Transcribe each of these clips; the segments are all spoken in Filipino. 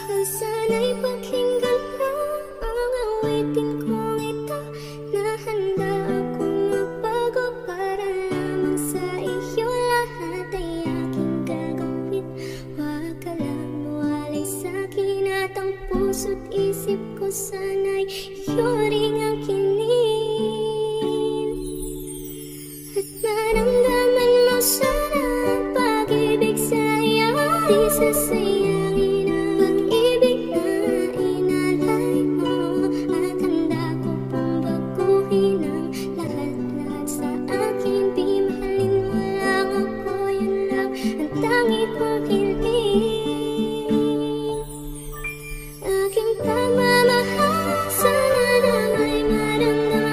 Mahal, sana'y pakinggan mo ang awitin kong ito, na handa akong magbago para lamang sa iyo. Lahat ay aking gagawin, huwag ka lang mawalay sa'kin, at ang puso't isip ko sana'y iyo ring ang kinin. At maramdaman mo sana ang pag-ibig sa iyo, di sasayangin ang pag-ibig na inalay mo. At handa ko pong baguhin ang lahat-lahat sa akin. Di mahalin mo lang ako, yun lang ang tangi kong hiling. Aking pagmamahal, sana na may maramdaman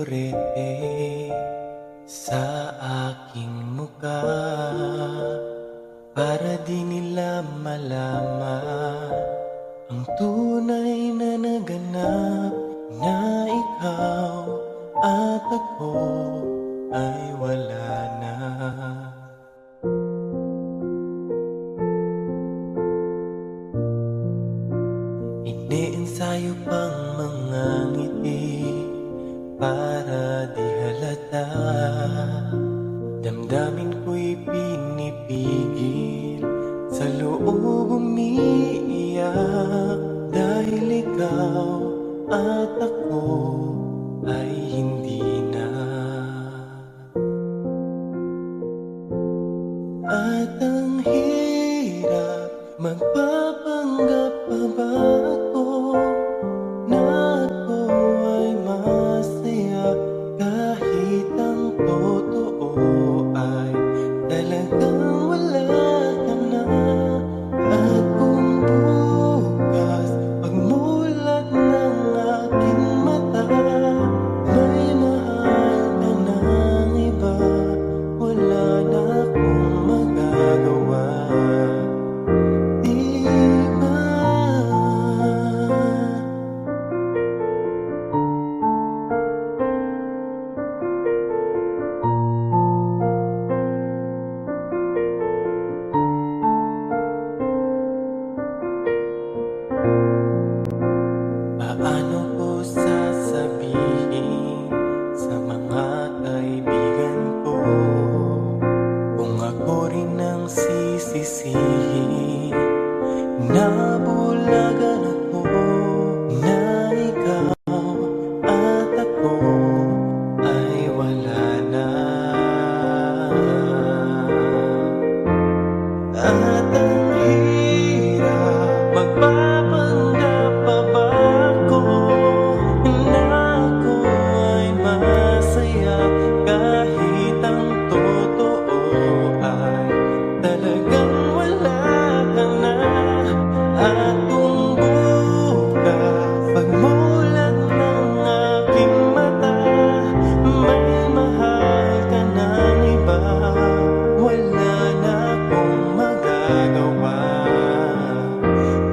kolorete sa aking muka, para di nila malaman ang tunay na naganap, na ikaw at ako ay wala na. Iniensayo pang mga ngiti para di halata, damdamin ko'y pinipigil, sa loob umiiyak, dahil ikaw at ako ay hindi na. At ang hirap, magpapanggap pa ba ako na ako ay masaya, kahit ang totoo ay talagang wala ka na. At kung bukas pagmulat ng aking mata, may mahal ka ng iba, wala na akong magagawa. Di ba? Paano ko sasabihin sa mga kaibigan ko kung ako rin ang sisisihin? Nabulagan ako na ikaw at ako ay wala na. At ang hirap, magpapanggap pa ba ako na ako ay masaya, kahit ang totoo ay talagang wala ka na. At kung bukas pagmulat ng aking mata, may mahal ka ng iba, wala na akong magagawa.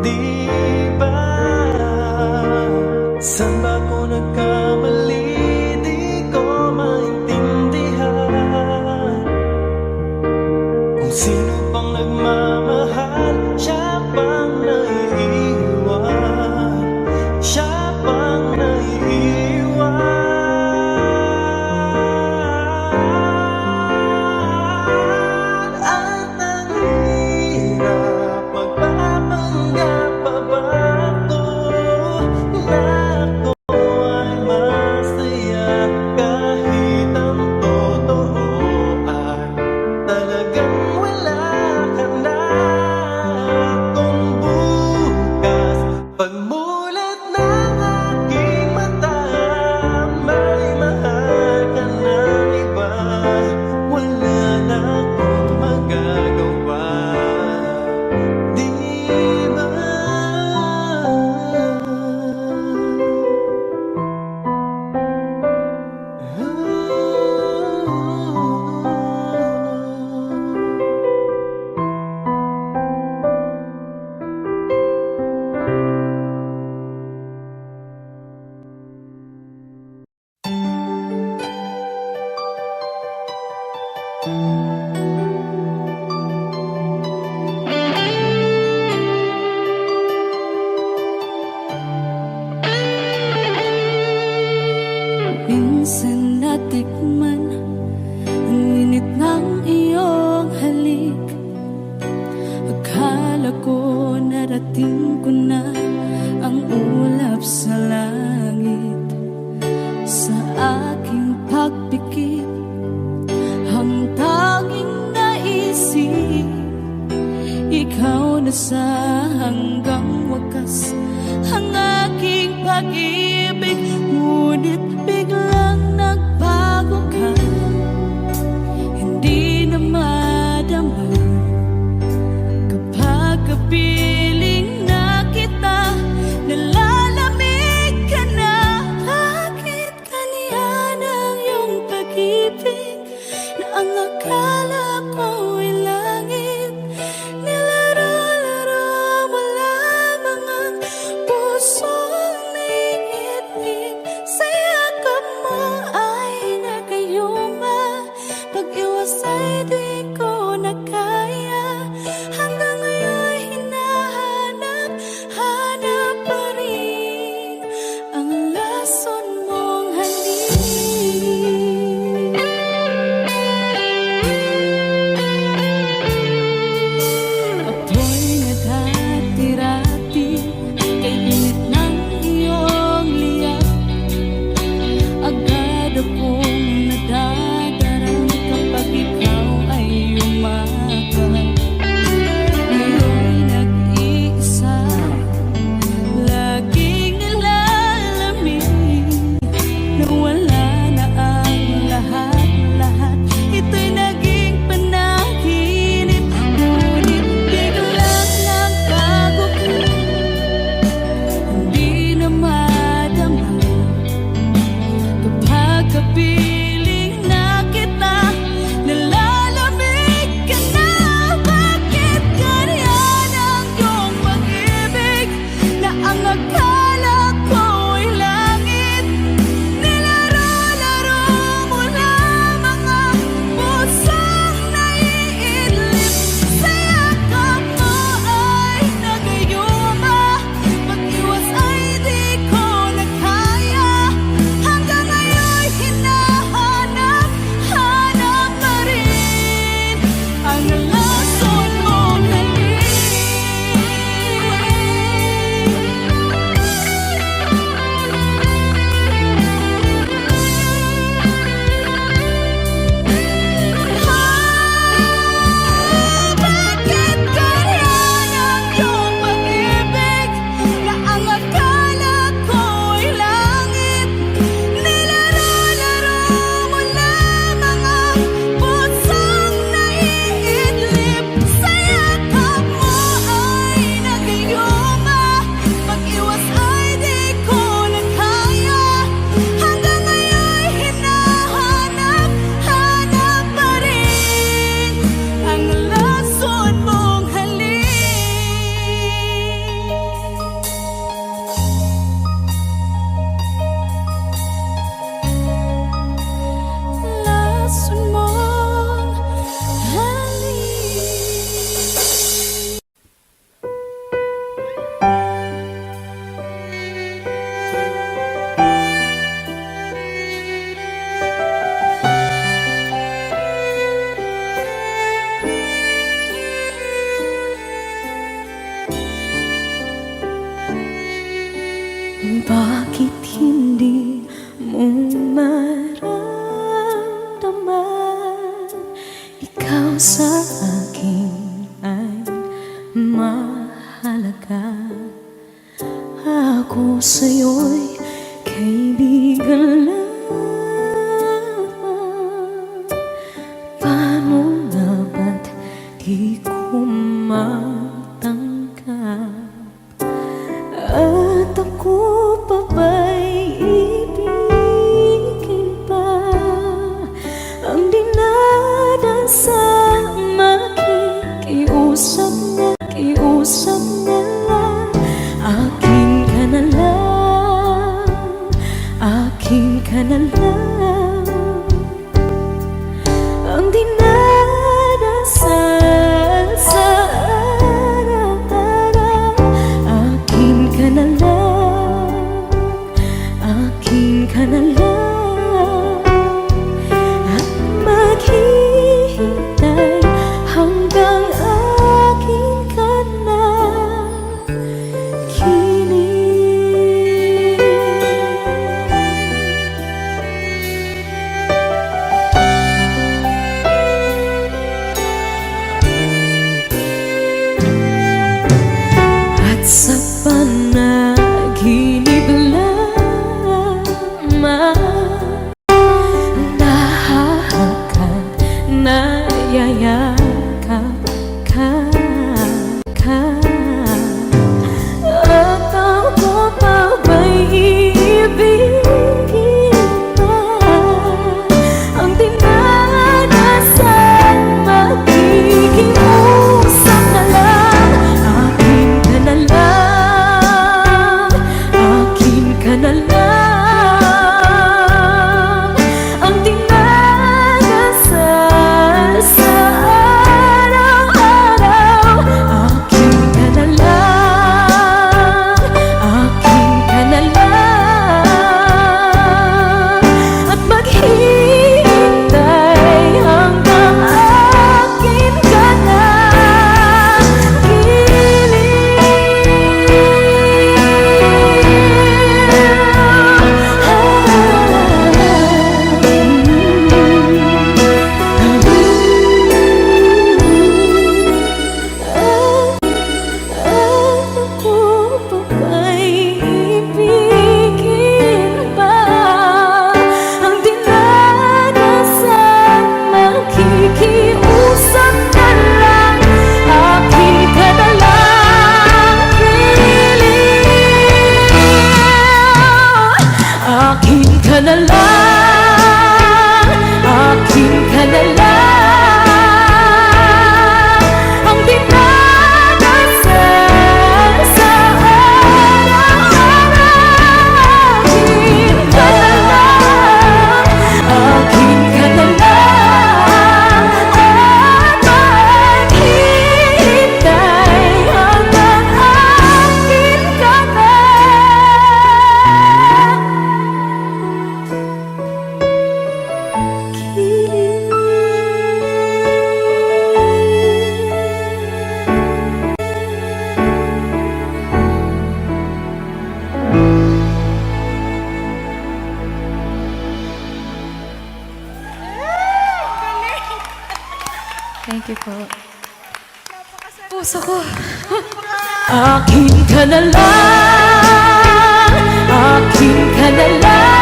Di ba? Saan ba ako nagkamali? Di ko maintindihan. Kung sino pang nagmamahal, siya pang naiiwan, siya pang naiiwan. At ang hirap, magpapanggap pa ba ako na ako ay masaya, kahit ang totoo ay talagang wala ka na. Kung bukas pagmulat ng aking mata, may mahal ka ng iba, wala na akong magagawa. Di ba? Minsan natikman ang init ng iyong halik. Akala ko narating ko na ang ulap sa langit. Sa aking pagpikit, ang tanging naisip, ikaw na sa hanggang wakas ang aking pag-ibig. Ngunit biglang nagbago ka, hindi na madama kapag kapiling na kita. Nalalamig ka na, bakit kanina sa akin ay mahalaga. Ako sa'yo'y kaibigan lamang. Paano nga ba't di ko matanggap? At ako pa ba'y ibigin pa? Ang dinadasang makikiusap na lang. Akin ka na lang, akin ka na lang. Ang dinadasal sa araw-araw. Akin ka na lang, akin ka na lang. At maghihintay hanggang akin ka na kilig. At sa panaginip lamang nahahagkan, nayayakap ka. At ako pa ba'y iibigin pa? Ang dinadasal makikiusap na lang. Akin ka na lang, akin ka na lang. Ang dinadasal sa araw-araw. Akin ka na lang, akin ka na lang. At maghihintay hanggang akin ka na Ako pa ba'y ibigin pa? Ang dinadasal makikiusap na lang. Akin ka na lang, kilig. Akin ka na lang, akin ka na lang. Ang dinadasal sa araw-araw. Akin ka na lang, akin ka na lang. At maghihintay hanggang akin ka na Thank you po. Puso ko. Akin ka na lang, akin ka na lang.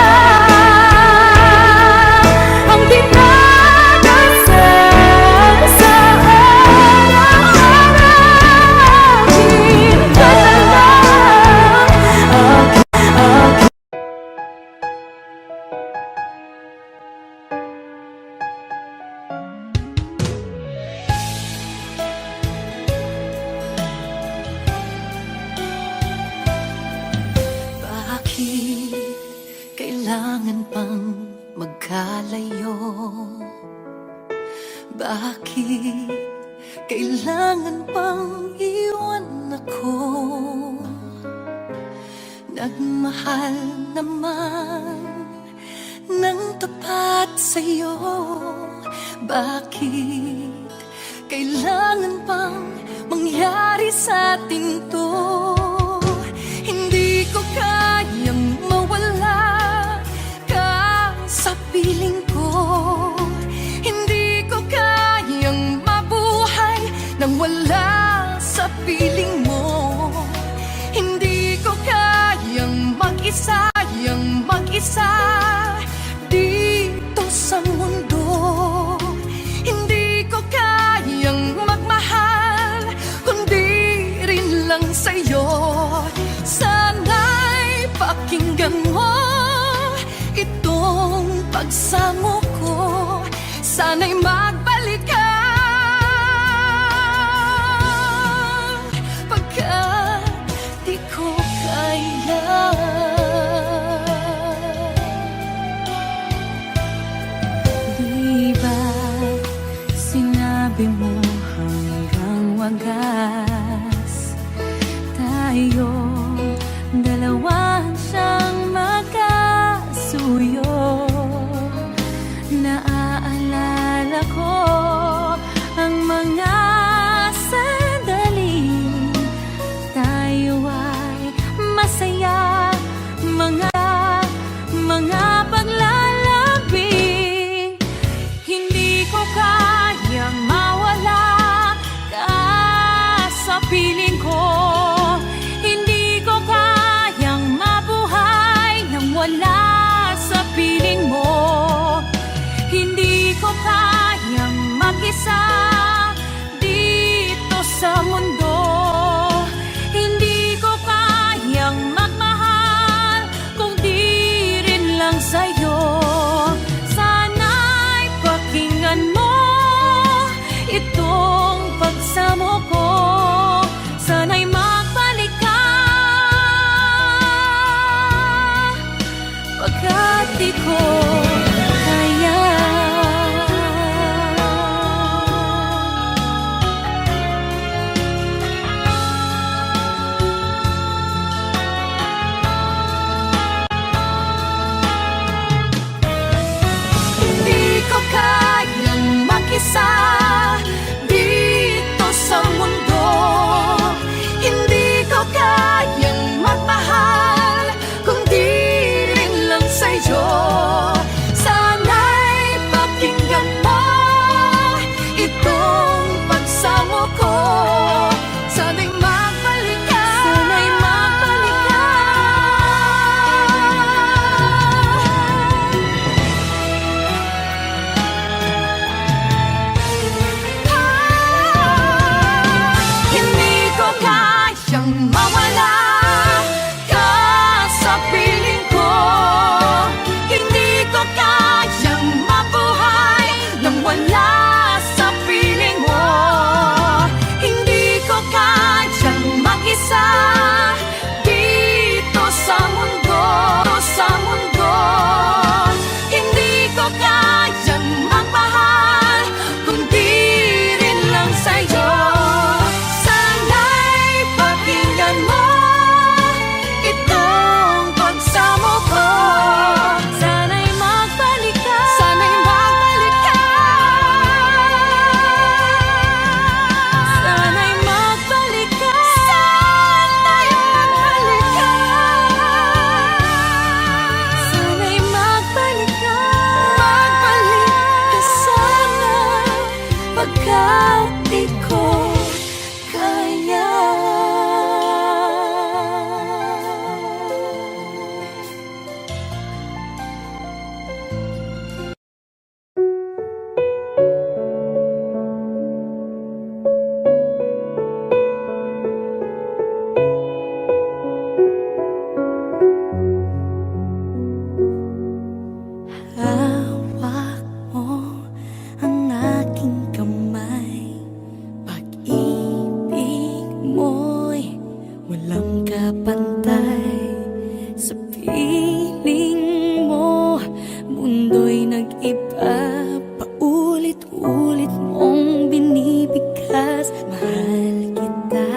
Ang dinadasal sa araw-araw. Akin ka na lang, akin. Bakit kailangan pang magkalayo? Bakit kailangan pang iwan ako? Nagmahal naman ng tapat sa'yo. Bakit kailangan pang mangyari sa atin to? Hindi ko kayang mawala ka sa piling ko. Hindi ko kayang wala sa piling mo. Hindi ko kayang mag-isa, dito sa mundo. Hindi ko kayang magmahal, kundi rin lang sa'yo. Sana'y pakinggan mo itong pagsamo ko. Sana'y magbalik ka, pagkat di ko kaya. Di ba sinabi mo hanggang wagas tayo dalawa siyang magkasuyo? Naaalala ko ang mga sandaling tayo ay masaya, mga paglalambing. Hindi ko kayang mawala ka sa piling ko. Hindi ko kayang mabuhay nang wala sa piling mo. Hindi ko kayang mag-isa dito sa mundo. Hindi ko kayang magmahal kung di rin lang sa'yo. Sana'y pakinggan mo itong pagsamo ko. Sana'y magbalik ka, pagkat di ko kaya. Hindi ko kayang mag-isa dito sa mundo. Hindi ko kayang magmahal kung di rin lang sa'yo. Sana'y pakinggan mo itong pagsamo ko. Sana'y magbalik ka, Hindi ko kayang mawala ka sa piling ko. Hindi ko kayang mabuhay nang wala sa piling mo. Hindi ko kayang mag-isa dito sa mundo, Hindi ko kayang magmahal kung di rin lang sa'yo. Sana'y pakinggan mo itong pagsamo ko. Sana'y magbalik ka, Sana'y magbalik ka Sana'y magbalik ka sana, pagkat di ko kaya. Hawak mo ang aking kamay. Pag-ibig mo'y walang kapantay. Sa piling mo, mundo'y nag-iba. Paulit-ulit mong binibigkas. Mahal kita,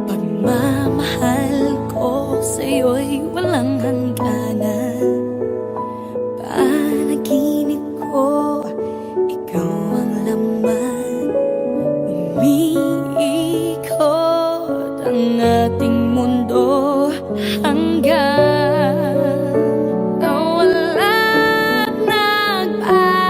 pagmamahal ko sa'yo'y walang hangganan. Panaginip ko, ikaw ang laman. Umiikot ang ating mundo hanggang nawala at nagbago.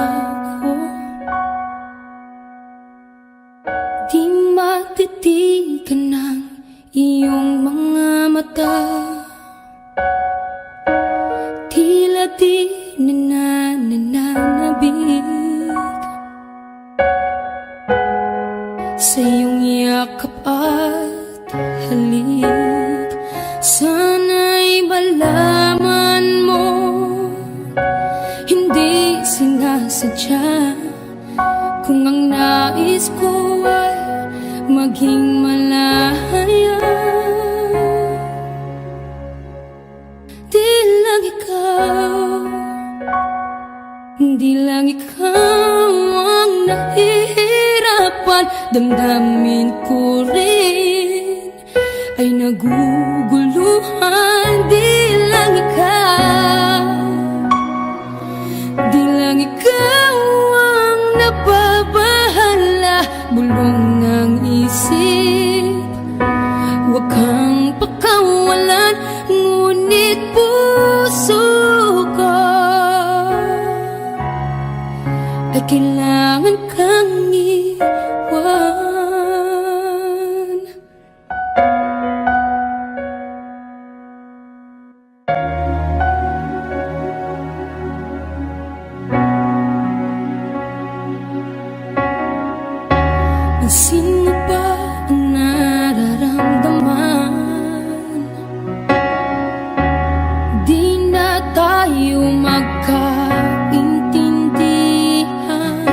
ako. Di matitigan ng iyong mga mata, tila di nananabig sa iyong yakap at halik. Sana'y malaman mo, hindi sinasadya, kung ang nais ko ay maging malaya. Di lang ikaw, di lang ikaw ang nahihirapan. Damdamin ko rin ay naguguluhan. Di lang ikaw, di lang ikaw ang nababahala. Bulong ng isip, huwag kang pakawalan, ngunit puso ko ay kailangan kang iwan. Pansin mo ba ang nararamdaman? Di na tayo magkaintindihan,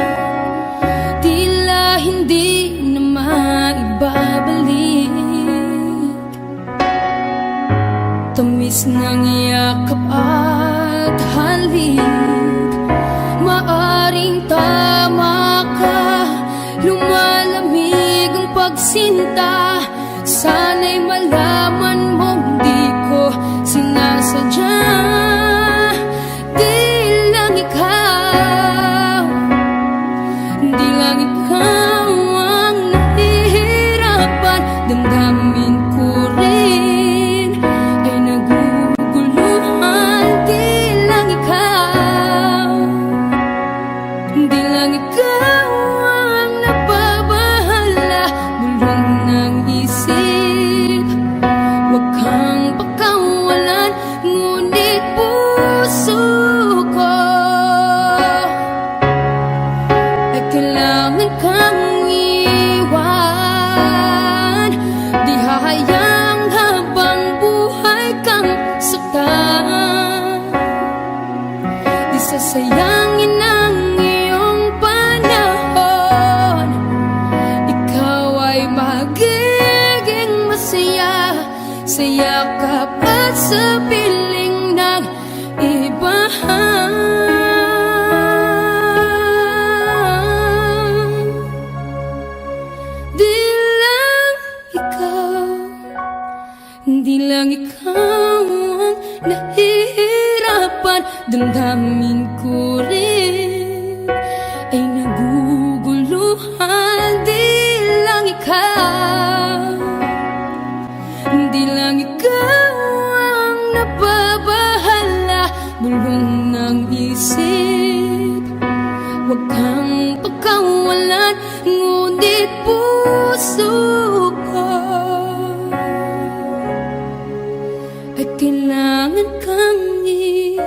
tila hindi na maibabalik. Tamis ng yakap at halik, maaring tama ka. Lumalamig ang pagsinta, sana'y malaman mong di ko sinasadya. Di lang ikaw, di lang ikaw ang nahihirapan. Damdamin ko rin ay naguguluhan. Di lang ikaw, di lang ikaw ang nababahala. Bulong ng isip, huwag kang pakawalan, ngunit puso ko ay kailangan kang iwan. Di hahayang habang buhay kang saktan, di sasayangin ang iyong panahon. Ikaw ay magiging masaya sa yakap at sa piling ng iba. Di lang ikaw, di lang ikaw ang nahihirapan. Damdamin ko rin ay naguguluhan. Di lang ikaw, di lang ikaw ang nababahala. Bulong ng isip, huwag kang pakawalan, ngunit puso ko ay kailangan kang iwan.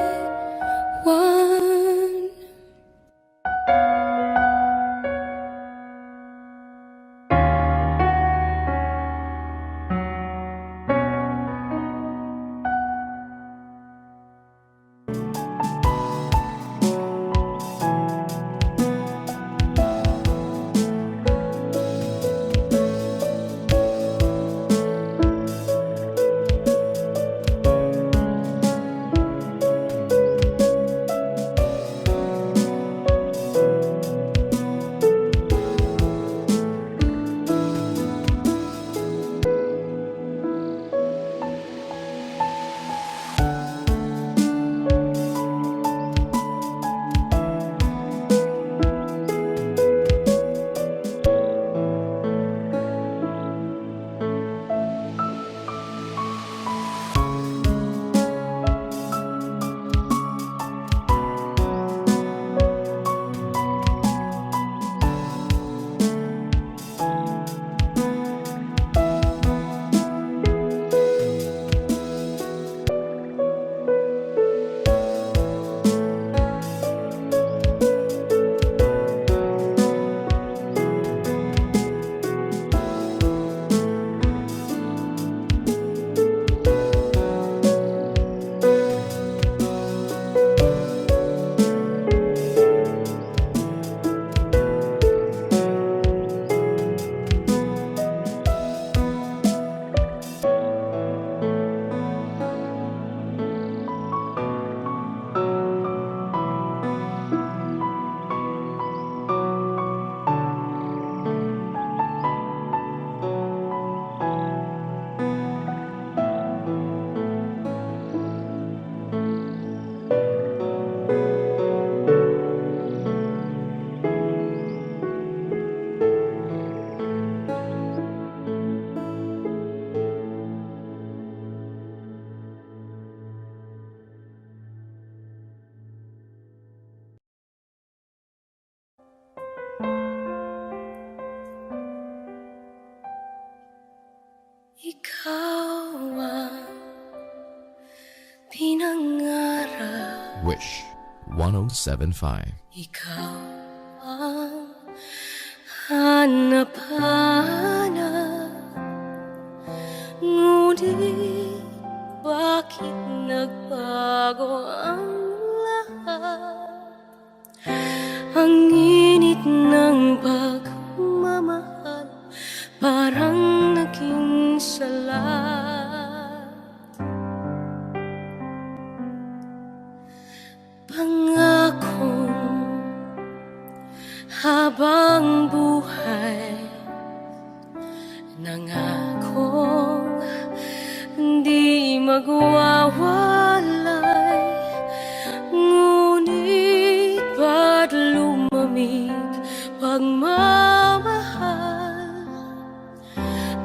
1075. Ikaw ang hanap-hanap, ngunit bakit nagbago ang lahat? Ang init ng pagmamahal parang naging salat. Pangakong habang buhay, nangakong di magwawalay, ngunit ba't lumamig pagmamahal?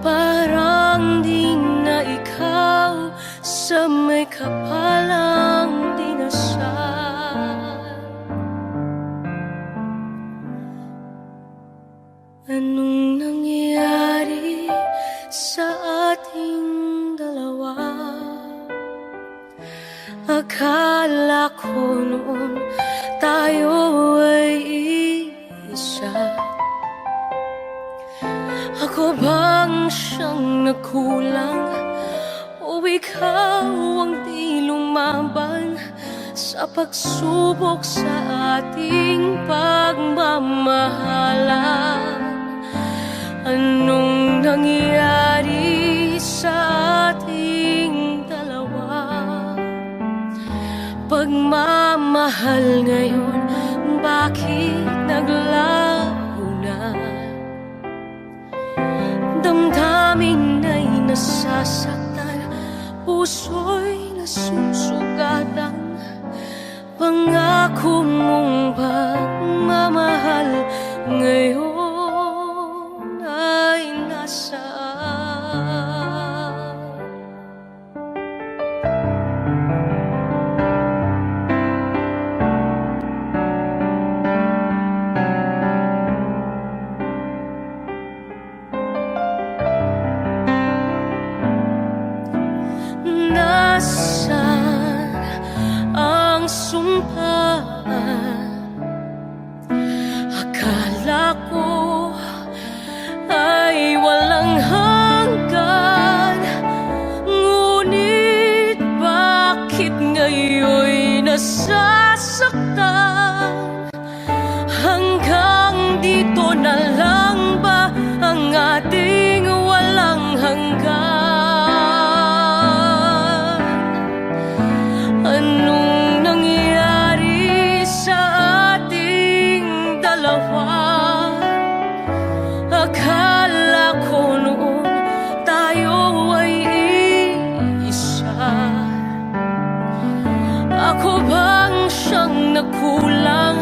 Parang di na ikaw sa may kapalang dinasal. Anong nangyari sa ating dalawa? Akala ko noon tayo ay isa. Ako bang siyang nagkulang, o ikaw ang di lumaban sa pagsubok sa ating pagmamahalan? Anong nangyari sa ating dalawa? Pagmamahal ngayon, bakit naglaho na? Damdamin ay nasasaktan, puso'y nasusugatan. Pangako mong pagmamahal ngayon ay nasaan? Nasaan ang sumpaan? Akala ko ay walang hanggan, ngunit bakit ngayon'y nasasaktan? Hanggang dito na lang ba ang ating walang hanggan? Anong nangyari sa ating dalawa? Akala ko noon tayo ay isa. Ako bang siyang nagkulang,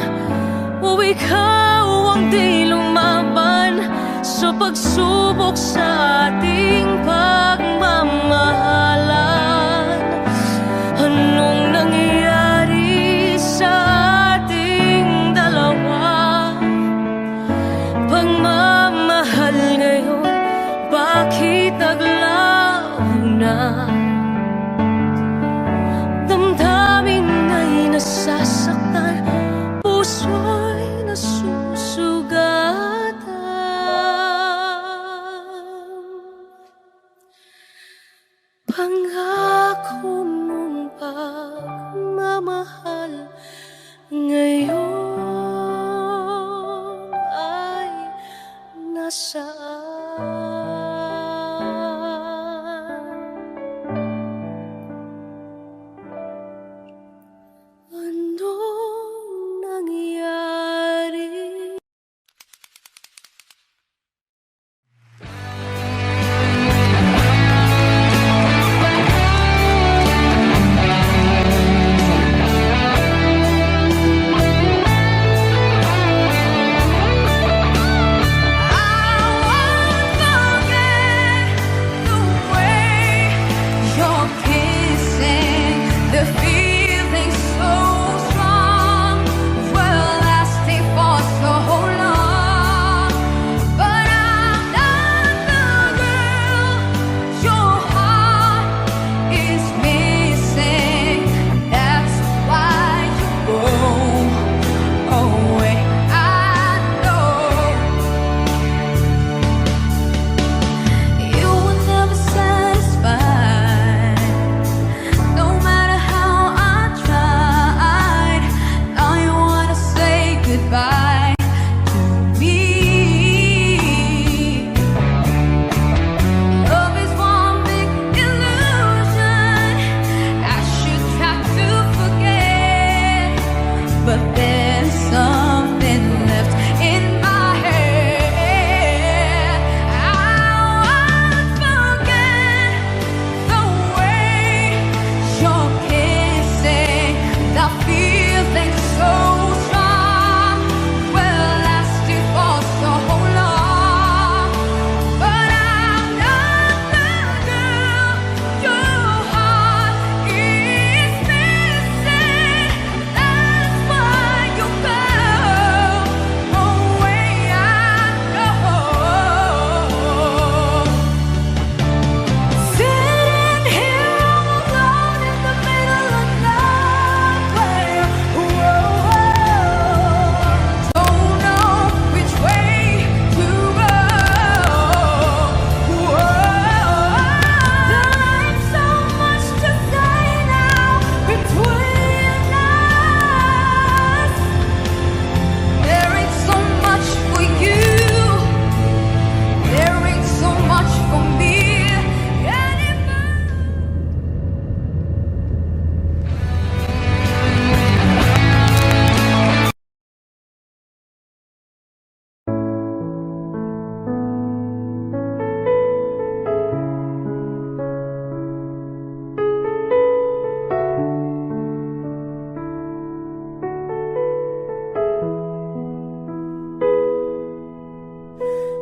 o ikaw ang di lumaban sa pagsubok sa ating pagmamahalan? Anong nangyari sa ating dalawa? Pagmamahal ngayon, bakit naglaho na? Damdamin ay nasasaktan, puso'y nasusugatan. Pangako mong pagmamahal ngayon ay nasaan? Anong nangyari? I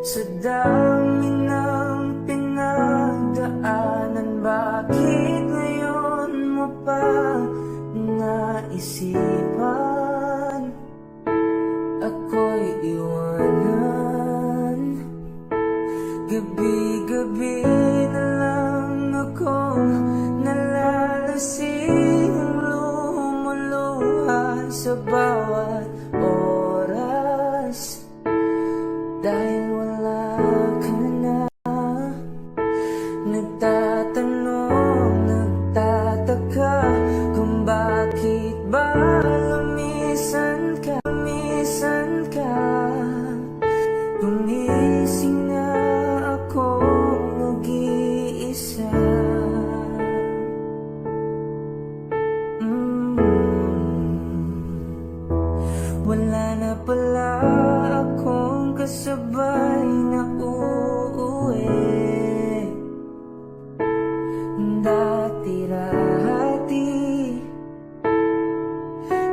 Sa dami ng pinagdaanan, bakit ngayon mo pa naisipan ako'y iwanan? Gabi-gabi na lang akong nalalasing, lumuluha sa bawat oras dahil wala ka na. Nagtatanong, nagtataka kung bakit ba lumisan ka, lumisan ka. Gumising na akong mag-iisa. Wala na pala akong kasabay na uuwi. Dati-rati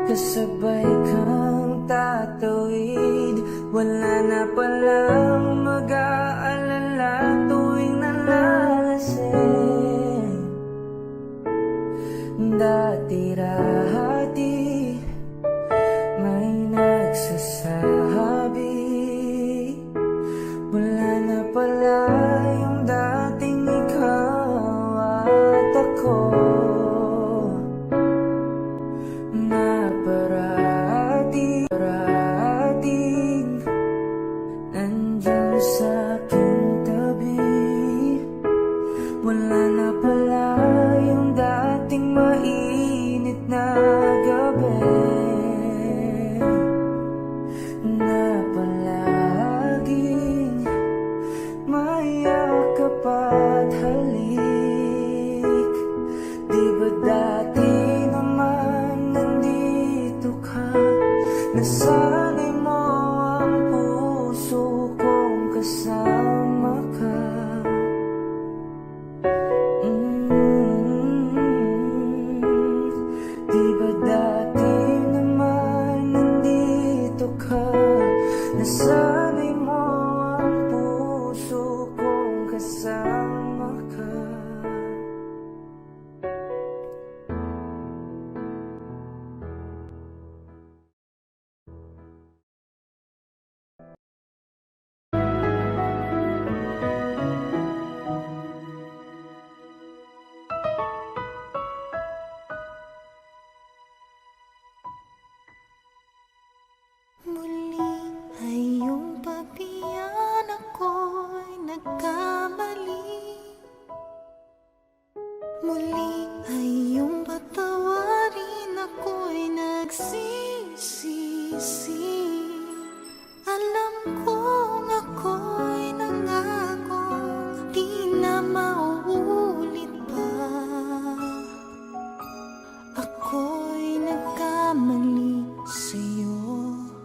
kasabay kang tatawid. Wala na palang mag-aalala tuwing nalalasing. Dati-rati may nagsasabi, wala na pala yung dating ikaw at ako, na parating nandyan sa aking tabi. Wala na pala yung dating mainit na gabi, na palaging mayakap at halik. Di ba dati naman nandito ka? Nasanay mo ang puso kong kasama ka. Di ba dati naman nandito ka? Nasanay mo ang puso kong kasama ka. Muli ay iyong pagbiyan, ako'y nagkamali. Muli ay iyong patawarin, ako'y nagsisisi. Alam kong ako'y nangakong di na mauulit pa. Ako'y nagkamali sa'yo.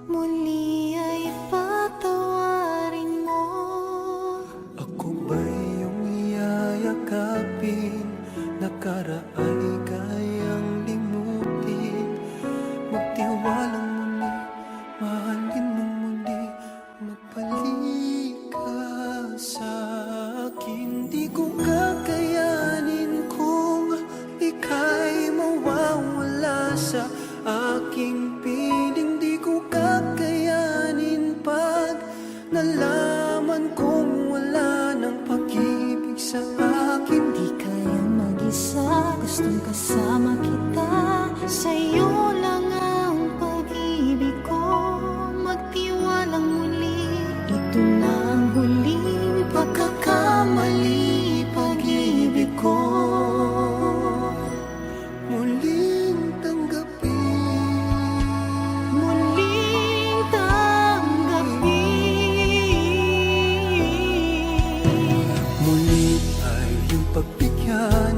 Muli ay patawarin mo. Ako ba'y iyong iyayakapin? Nakaraay kayang limutin. Magtiwalang muli, mahalin mo muli. Magbalik ka sa akin. Di ko kakayanin kung ika'y mawawala sa aking piling. Di ko kakayanin pag nalaman kong wala ng pag-ibig sa akin. Di kaya mag-isa, gustong kasama kita. Sa'yo lang ang pag-ibig ko. Magtiwalang muli, ito na ang huling pagkakamali. Pag-ibig ko Muling tanggapin, muling tanggapin. muli ay iyong pagbigyan,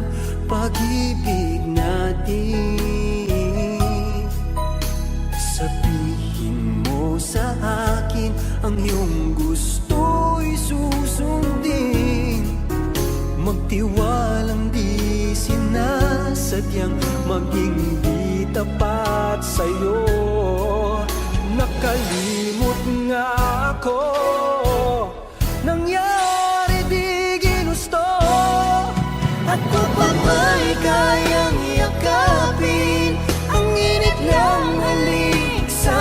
pag-ibig natin. Sabihin mo sa akin ang iyong gusto'y susundin. Magtiwalang di sinasadyang maging di tapat sa'yo. Nakalimot nga ako ay kayang yakapin ang init ng halik sa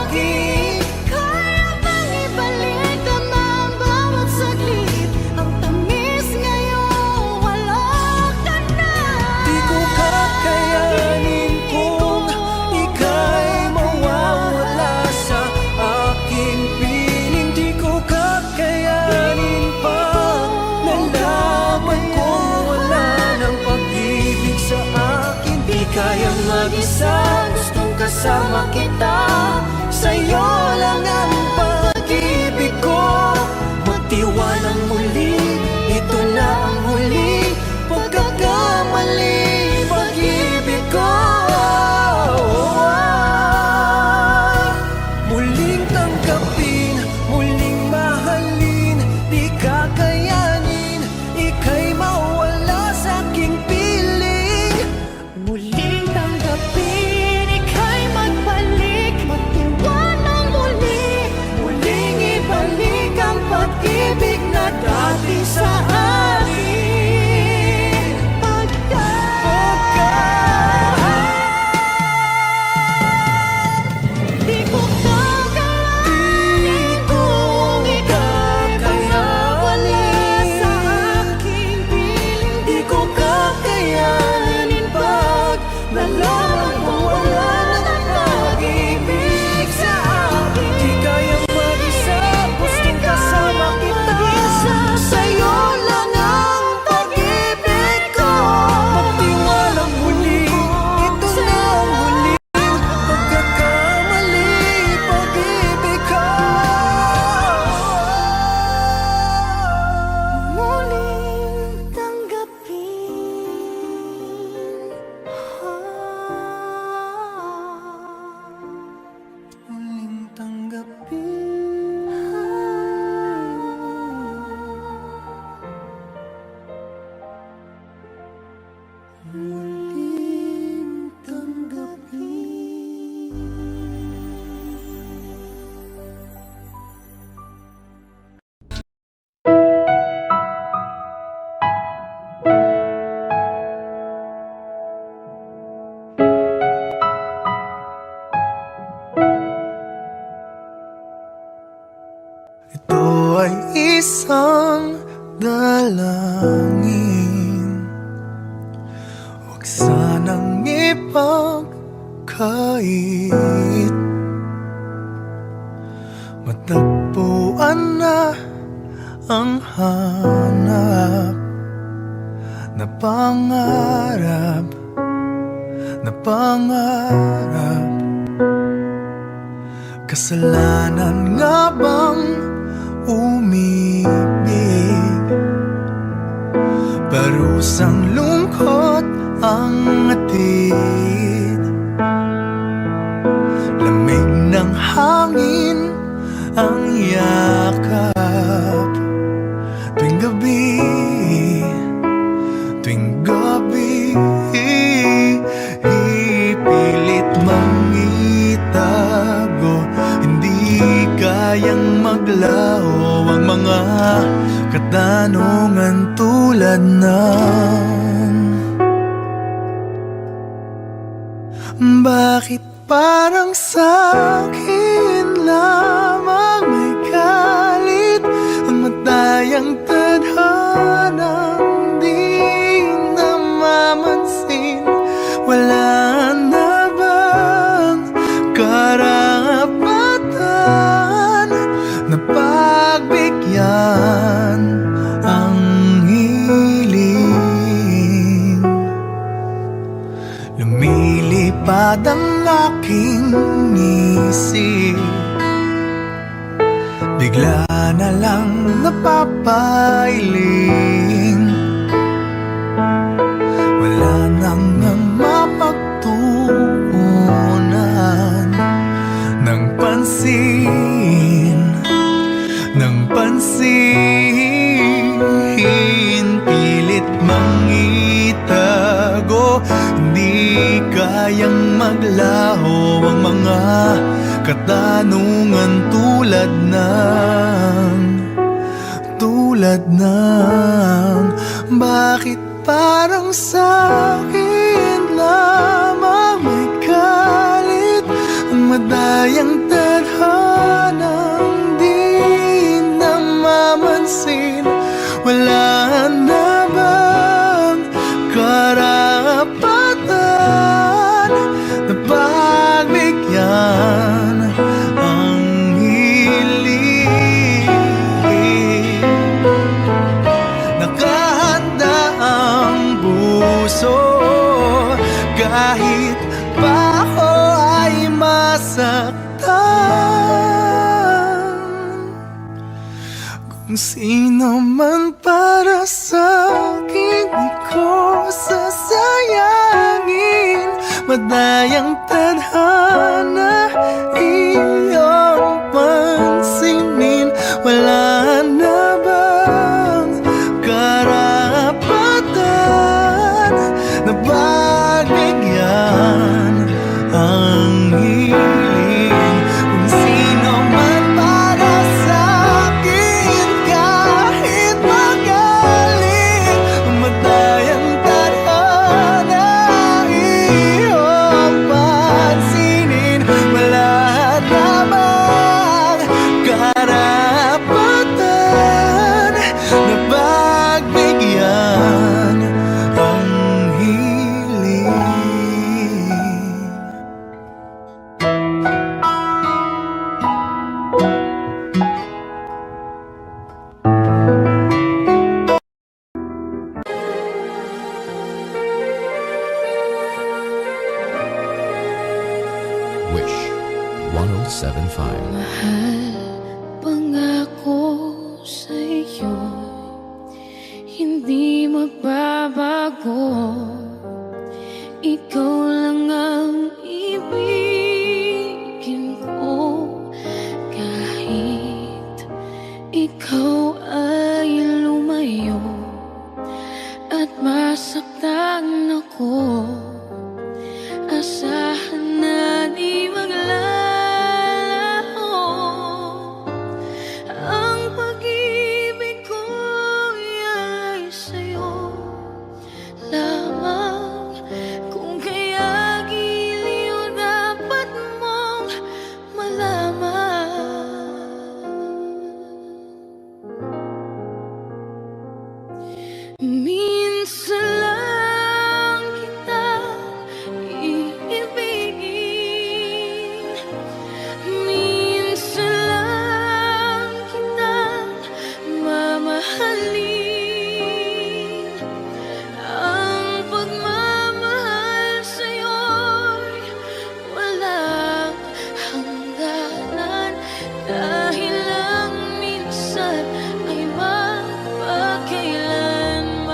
akin. Kaya bang ibalik ang mga bawat saglit? Ang tamis ngayon, wala ka na. Di ko kakayanin kung ika'y mawawala sa aking piling. Di ko kakayanin pag nalaman kong wala ng pag-ibig sa akin. Di kayang mag-isa, gustong kasama kita. Sa'yo lang ang pag-ibig ko. Magtiwalang muli, ito na ang huling pagkakamali. Pag-ibig ko muling tanggapin, muling mahalin. Di kakayanin, ika'y mawala sa aking piling. Muling tanggapin, ika'y magbalik, magtiwalang muli. Muling ibalik ang pag-ibig na dati sa akin. Di ko kakayanin kung ika'y mawala sa aking piling. Di ko kakayanin pag nalaman mo wala ng pag-ibig sa akin. Di kayang mag-isa, gustong kasama kita. Sa'yo lang ang pag-ibig ko. Magtiwalang muli, ito na ang huling pagkakamali. Pag-ibig ko Muling tanggapin. muling tanggapin. Muling tanggapin. Ito ay isang dalangin, huwag sanang ipagkait. Matagpuan na ang hanap na pangarap, na pangarap. Kasalanan nga bang umibig? Parusang lungkot ang atid, lamig ng hangin ang yakap. Tuwing gabi, tuwing gabi, ipilit mang itago. Hindi kayang maglaho ang mga katanungan tulad ng bakit parang sa'kin lamang may galit ang matayang tadhanang di namamansin? Wala na bang karapatan na pagbigyan ang hiling? Lumilipad ang aking isip, bigla na lang napapailing. Wala nang mapagtuunan ng pansin, ng pansin. Pilit mang itago, hindi kayang maglaho ang mga katanungan tulad ng bakit parang sa'kin lamang may galit, ang madayang tadhanang di namamansin. Wala na bang karapatan na pagbigyan ang hiling? Nakahanda ang puso kahit pa ako ay masaktan. Kung sino man para sa'kin, di ko sasayangin. Madayang tadhana, iyong pansinin. Wala na bang karapatan na pagbigyan ang hiling? Kung sino man para sa'kin, kahit magaling, madayang tadhana, iyong pansinin. Wala na bang karapatan na pagbigyan ang hiling? Wish 1075. Mahal pangako sa'yo, hindi magbabago. Ikaw lang ang ibigin ko, kahit ikaw ay lumayo at masaktan ako. Asahan na di maglalaho ang pag-ibig ko ay sa'yo lamang. Kung kaya giliw dapat mong malaman. Minsan lang kita iibigin, minsan lang kita mamahalin. Ang pagmamahal sa'yo'y walang hangganan, dahil lang minsan ay magpakailanman.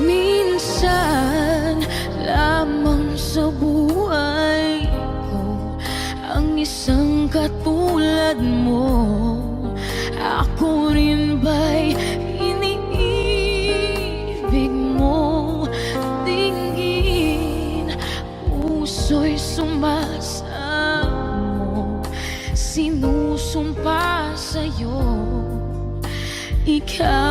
Minsan lamang sa buhay ko ang isang katulad mo. Ako rin ba'y iniibig mo? Tingin, puso'y sinusumpa sa'yo. Ikaw